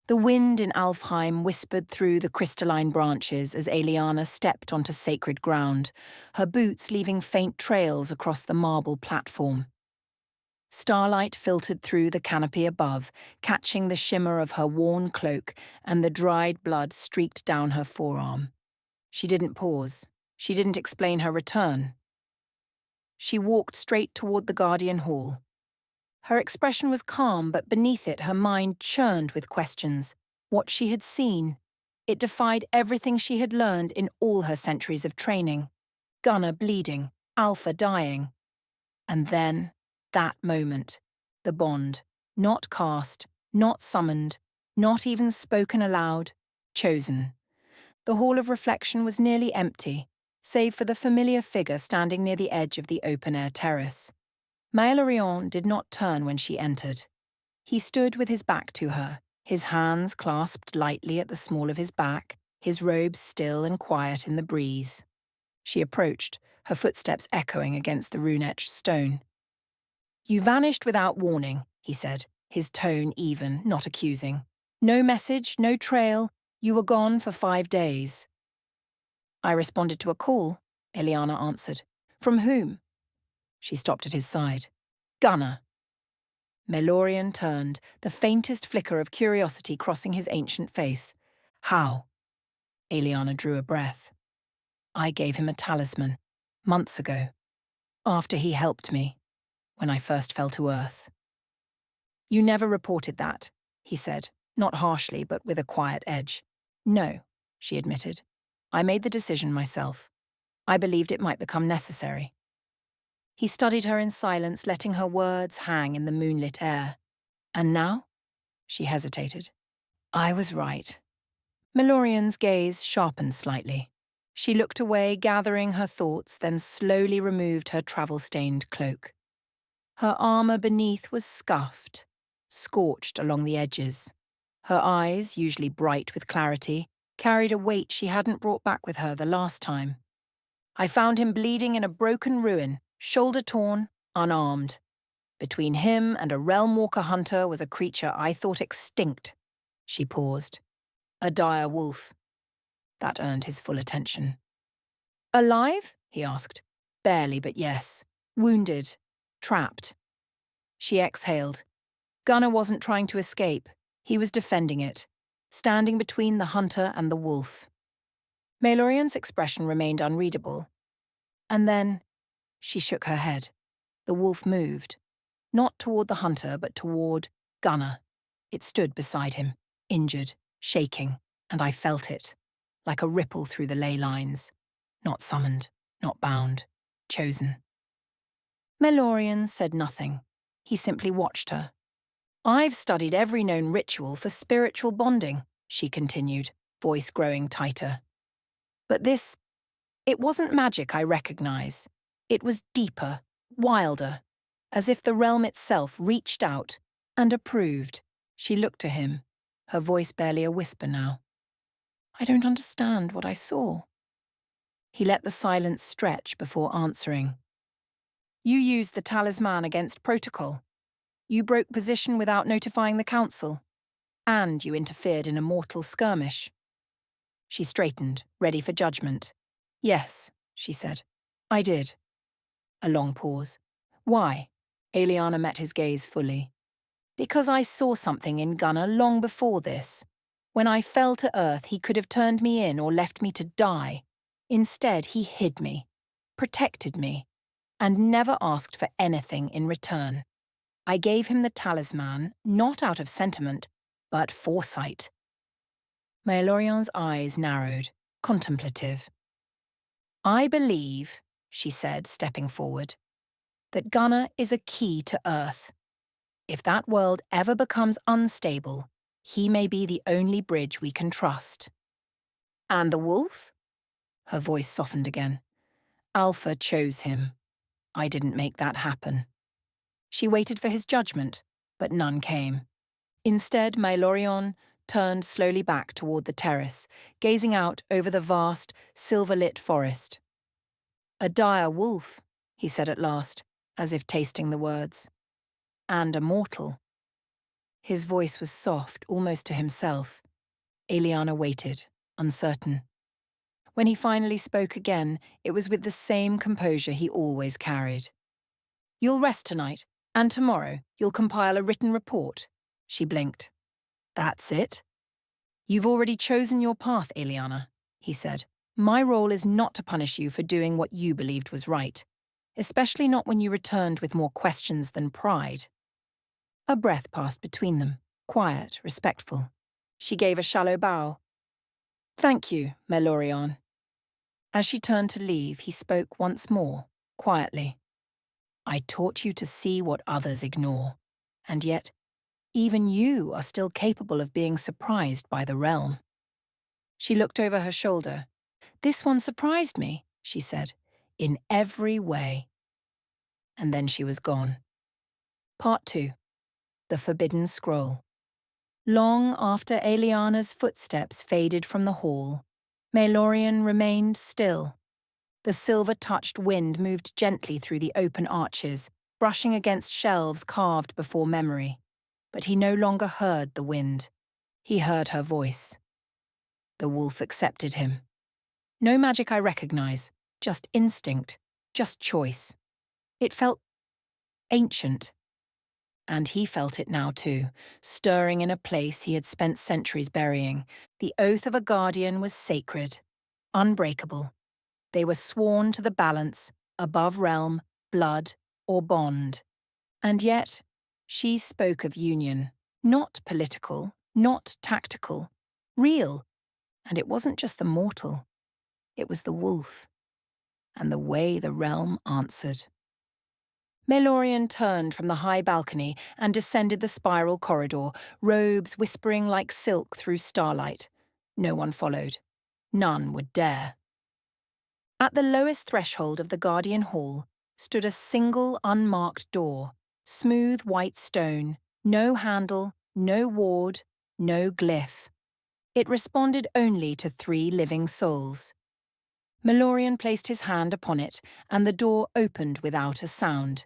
The wind in Alfheim whispered through the crystalline branches as Aeliana stepped onto sacred ground, her boots leaving faint trails across the marble platform. Starlight filtered through the canopy above, catching the shimmer of her worn cloak, and the dried blood streaked down her forearm. She didn't pause. She didn't explain her return. She walked straight toward the Guardian Hall. Her expression was calm, but beneath it her mind churned with questions. What she had seen. It defied everything she had learned in all her centuries of training. Gunnar bleeding, Alpha dying. And then, that moment. The bond. Not cast, not summoned, not even spoken aloud. Chosen. The Hall of Reflection was nearly empty, save for the familiar figure standing near the edge of the open-air terrace. Aeliana did not turn when she entered. He stood with his back to her, his hands clasped lightly at the small of his back, his robes still and quiet in the breeze. She approached, her footsteps echoing against the rune-etched stone. "You vanished without warning," he said, his tone even, not accusing. "No message, no trail. You were gone for 5 days." "I responded to a call," Aeliana answered. "From whom?" She stopped at his side. "Gunnar." Melorian turned, the faintest flicker of curiosity crossing his ancient face. "How?" Aeliana drew a breath. "I gave him a talisman, months ago, after he helped me, when I first fell to earth." "You never reported that," he said, not harshly but with a quiet edge. "No," she admitted. "I made the decision myself. I believed it might become necessary." He studied her in silence, letting her words hang in the moonlit air. "And now?" She hesitated. "I was right." Melorian's gaze sharpened slightly. She looked away, gathering her thoughts, then slowly removed her travel-stained cloak. Her armor beneath was scuffed, scorched along the edges. Her eyes, usually bright with clarity, carried a weight she hadn't brought back with her the last time. "I found him bleeding in a broken ruin, shoulder torn, unarmed. Between him and a realm-walker hunter was a creature I thought extinct." She paused. "A dire wolf." That earned his full attention. "Alive?" he asked. "Barely, but yes. Wounded. Trapped." She exhaled. Gunnar wasn't trying to escape. He was defending it, standing between the hunter and the wolf. Melorian's expression remained unreadable. And then she shook her head. The wolf moved, not toward the hunter, but toward Gunnar. It stood beside him, injured, shaking, and I felt it, like a ripple through the ley lines. Not summoned, not bound, chosen. Melorian said nothing. He simply watched her. "I've studied every known ritual for spiritual bonding," she continued, voice growing tighter. "But this, it wasn't magic I recognize. It was deeper, wilder, as if the realm itself reached out and approved." She looked to him, her voice barely a whisper now. "I don't understand what I saw." He let the silence stretch before answering. "You used the talisman against protocol. You broke position without notifying the council. And you interfered in a mortal skirmish." She straightened, ready for judgment. "Yes," she said. "I did." A long pause. "Why?" Aeliana met his gaze fully. "Because I saw something in Gunnar long before this. When I fell to earth, he could have turned me in or left me to die. Instead, he hid me, protected me, and never asked for anything in return. I gave him the talisman, not out of sentiment, but foresight." Melorian's eyes narrowed, contemplative. "I believe," she said, stepping forward, "that Gunnar is a key to Earth. If that world ever becomes unstable, he may be the only bridge we can trust." "And the wolf?" Her voice softened again. "Alpha chose him. I didn't make that happen." She waited for his judgment, but none came. Instead, Melorian turned slowly back toward the terrace, gazing out over the vast, silver-lit forest. "A dire wolf," he said at last, as if tasting the words. "And a mortal." His voice was soft, almost to himself. Aeliana waited, uncertain. When he finally spoke again, it was with the same composure he always carried. "You'll rest tonight, and tomorrow you'll compile a written report." She blinked. "That's it?" "You've already chosen your path, Aeliana," he said. "My role is not to punish you for doing what you believed was right, especially not when you returned with more questions than pride." A breath passed between them, quiet, respectful. She gave a shallow bow. "Thank you, Melorion." As she turned to leave, he spoke once more, quietly. "I taught you to see what others ignore, and yet, even you are still capable of being surprised by the realm." She looked over her shoulder. "This one surprised me," she said, "in every way." And then she was gone. Part 2. The Forbidden Scroll. Long after Aeliana's footsteps faded from the hall, Melorion remained still. The silver-touched wind moved gently through the open arches, brushing against shelves carved before memory. But he no longer heard the wind. He heard her voice. The wolf accepted him. "No magic I recognize, just instinct, just choice." It felt ancient. And he felt it now too, stirring in a place he had spent centuries burying. The oath of a guardian was sacred, unbreakable. They were sworn to the balance, above realm, blood, or bond. And yet, she spoke of union, not political, not tactical, real. And it wasn't just the mortal, it was the wolf. And the way the realm answered. Melorion turned from the high balcony and descended the spiral corridor, robes whispering like silk through starlight. No one followed. None would dare. At the lowest threshold of the Guardian Hall stood a single unmarked door, smooth white stone, no handle, no ward, no glyph. It responded only to 3 living souls. Melorion placed his hand upon it, and the door opened without a sound.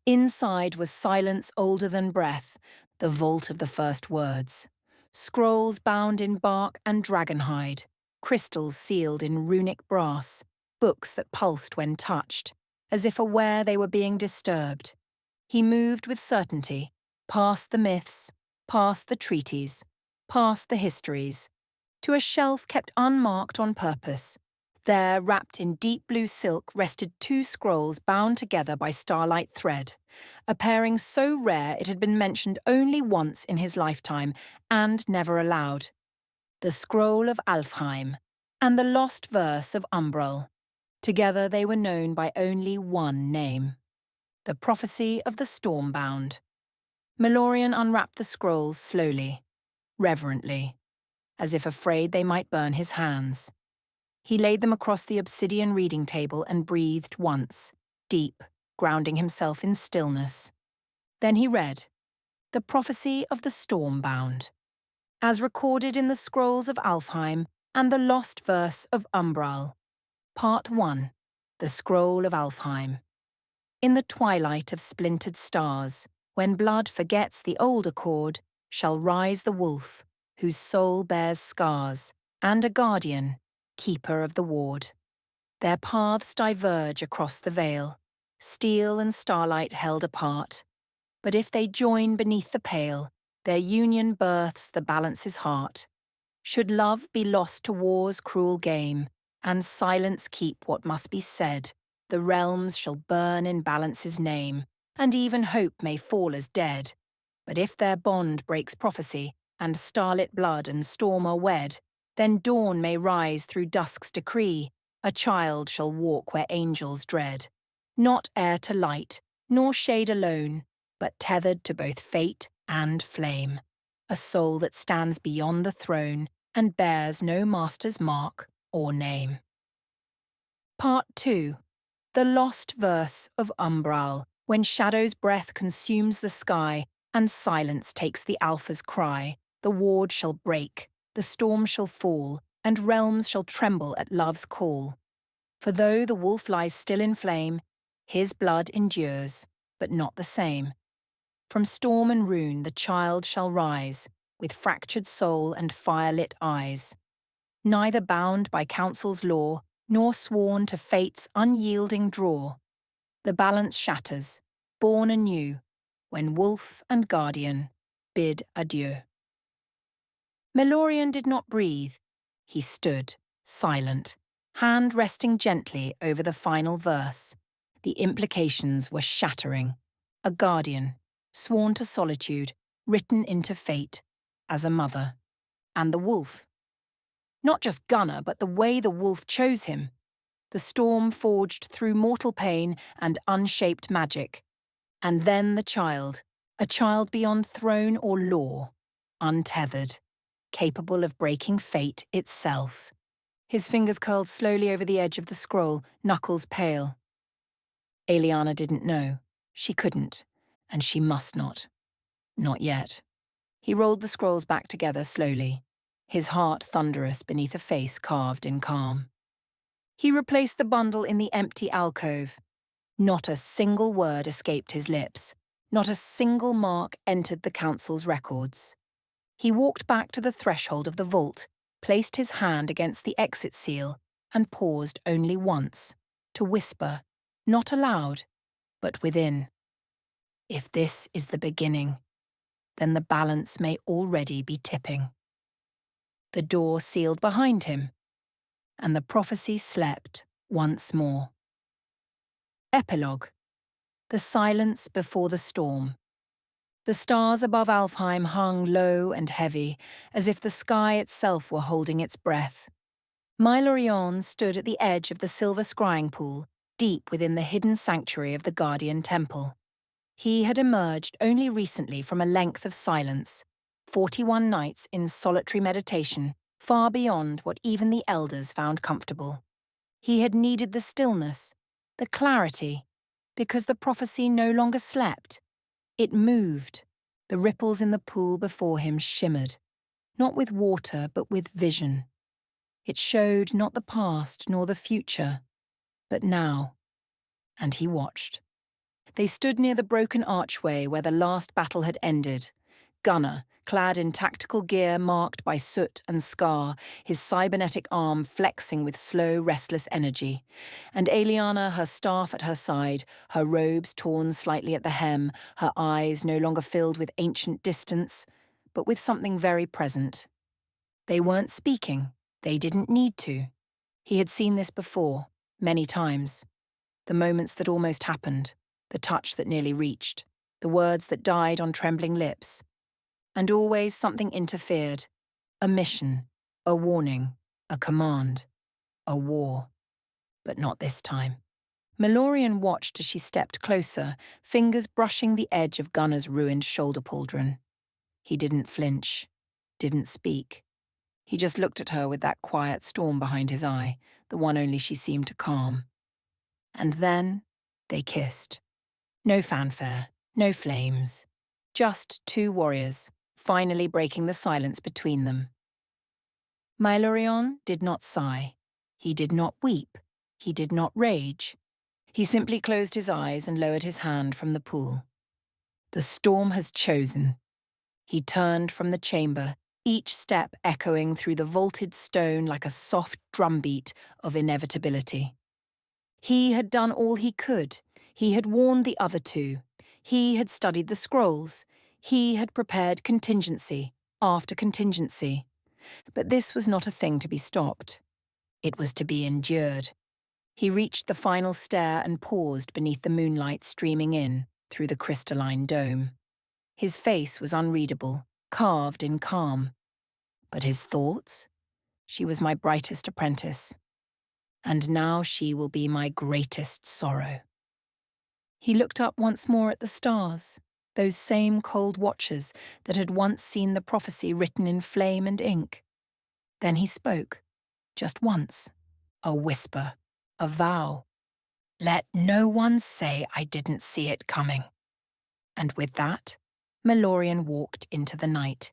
Inside was silence older than breath, the vault of the first words. Scrolls bound in bark and dragonhide, crystals sealed in runic brass, books that pulsed when touched, as if aware they were being disturbed. He moved with certainty, past the myths, past the treaties, past the histories, to a shelf kept unmarked on purpose. There, wrapped in deep blue silk, rested 2 scrolls bound together by starlight thread, a pairing so rare it had been mentioned only once in his lifetime and never allowed. The Scroll of Alfheim and the lost verse of Umbral. Together they were known by only one name. The Prophecy of the Stormbound. Melorion unwrapped the scrolls slowly, reverently, as if afraid they might burn his hands. He laid them across the obsidian reading table and breathed once, deep, grounding himself in stillness. Then he read, The Prophecy of the Stormbound, as recorded in the Scrolls of Alfheim and the Lost Verse of Umbral. Part 1. The Scroll of Alfheim. In the twilight of splintered stars, when blood forgets the old accord, shall rise the wolf, whose soul bears scars, and a guardian, keeper of the ward. Their paths diverge across the veil, steel and starlight held apart. But if they join beneath the pale, their union births the balance's heart. Should love be lost to war's cruel game, and silence keep what must be said, the realms shall burn in balance's name, and even hope may fall as dead. But if their bond breaks prophecy, and starlit blood and storm are wed, then dawn may rise through dusk's decree, a child shall walk where angels dread, not heir to light, nor shade alone, but tethered to both fate and flame, a soul that stands beyond the throne and bears no master's mark or name. Part 2. The Lost Verse of Umbral, when shadow's breath consumes the sky, and silence takes the Alpha's cry, the ward shall break, the storm shall fall, and realms shall tremble at love's call. For though the wolf lies still in flame, his blood endures, but not the same. From storm and rune the child shall rise, with fractured soul and fire-lit eyes, neither bound by council's law, nor sworn to fate's unyielding draw. The balance shatters, born anew, when wolf and guardian bid adieu. Melorian did not breathe. He stood, silent, hand resting gently over the final verse. The implications were shattering. A guardian, sworn to solitude, written into fate, as a mother. And the wolf. Not just Gunnar, but the way the wolf chose him. The storm forged through mortal pain and unshaped magic. And then the child, a child beyond throne or law, untethered, capable of breaking fate itself. His fingers curled slowly over the edge of the scroll, knuckles pale. Aeliana didn't know. She couldn't, and she must not. Not yet. He rolled the scrolls back together slowly, his heart thunderous beneath a face carved in calm. He replaced the bundle in the empty alcove. Not a single word escaped his lips. Not a single mark entered the council's records. He walked back to the threshold of the vault, placed his hand against the exit seal, and paused only once, to whisper, not aloud, but within. If this is the beginning, then the balance may already be tipping. The door sealed behind him, and the prophecy slept once more. Epilogue. The silence before the storm. The stars above Alfheim hung low and heavy, as if the sky itself were holding its breath. Mylorion stood at the edge of the silver scrying pool, deep within the hidden sanctuary of the Guardian Temple. He had emerged only recently from a length of silence, 41 nights in solitary meditation, far beyond what even the elders found comfortable. He had needed the stillness, the clarity, because the prophecy no longer slept. It moved. The ripples in the pool before him shimmered, not with water but with vision. It showed not the past nor the future, but now. And he watched. They stood near the broken archway where the last battle had ended. Gunnar, clad in tactical gear marked by soot and scar, his cybernetic arm flexing with slow, restless energy, and Aeliana, her staff at her side, her robes torn slightly at the hem, her eyes no longer filled with ancient distance, but with something very present. They weren't speaking. They didn't need to. He had seen this before, many times. The moments that almost happened, the touch that nearly reached, the words that died on trembling lips. And always something interfered. A mission, a warning, a command, a war. But not this time. Melorian watched as she stepped closer, fingers brushing the edge of Gunnar's ruined shoulder pauldron. He didn't flinch, didn't speak. He just looked at her with that quiet storm behind his eye, the one only she seemed to calm. And then they kissed. No fanfare, no flames. Just two warriors, finally breaking the silence between them. Mylorion did not sigh. He did not weep. He did not rage. He simply closed his eyes and lowered his hand from the pool. The storm has chosen. He turned from the chamber, each step echoing through the vaulted stone like a soft drumbeat of inevitability. He had done all he could. He had warned the other two. He had studied the scrolls. He had prepared contingency after contingency. But this was not a thing to be stopped. It was to be endured. He reached the final stair and paused beneath the moonlight streaming in through the crystalline dome. His face was unreadable, carved in calm. But his thoughts? She was my brightest apprentice. And now she will be my greatest sorrow. He looked up once more at the stars, those same cold watchers that had once seen the prophecy written in flame and ink. Then he spoke, just once, a whisper, a vow. Let no one say I didn't see it coming. And with that, Melorian walked into the night.